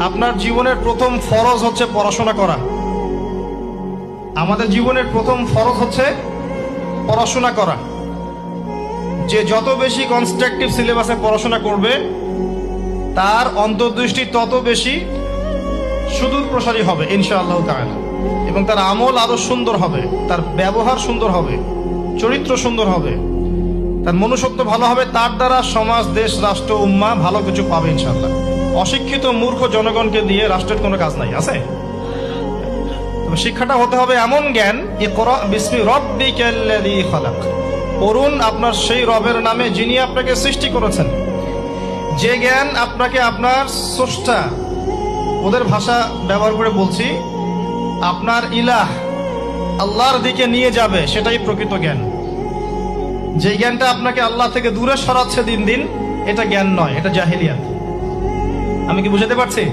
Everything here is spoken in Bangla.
আপনার জীবনের প্রথম ফরজ হচ্ছে পড়াশোনা করা। আমাদের জীবনের প্রথম ফরজ হচ্ছে পড়াশোনা করা। যে যত বেশি কনস্ট্রাকটিভ সিলেবাসে পড়াশোনা করবে তার অন্তর্দৃষ্টি তত বেশি সুদূর প্রসারী হবে ইনশাআল্লাহ তাআলা, এবং তার আমল আরো সুন্দর হবে, তার ব্যবহার সুন্দর হবে, চরিত্র সুন্দর হবে, তার মনুষ্যত্ব ভালো হবে। তার দ্বারা সমাজ, দেশ, রাষ্ট্র, উম্মাহ ভালো কিছু পাবে ইনশাআল্লাহ। অশিক্ষিত মূর্খ জনগণকে দিয়ে রাষ্ট্রের কোনো কাজ নাই, আছে? তবে শিক্ষাটা হতে হবে এমন জ্ঞান, ইকরা বিসমি রাব্বিকাল্লাযী খালাক, পড়ুন আপনার সেই রবের নামে যিনি আপনাকে সৃষ্টি করেছেন। যে জ্ঞান আপনাকে আপনার স্রষ্টা, ওদের ভাষা ব্যবহার করে বলছি, আপনার ইলাহ আল্লাহর দিকে নিয়ে যাবে, সেটাই প্রকৃত জ্ঞান। যে জ্ঞানটা আপনাকে আল্লাহ থেকে দূরে সরাচ্ছে দিন দিন, এটা জ্ঞান নয়, এটা জাহিলিয়াত। আমি কি বুঝাতে পারছি?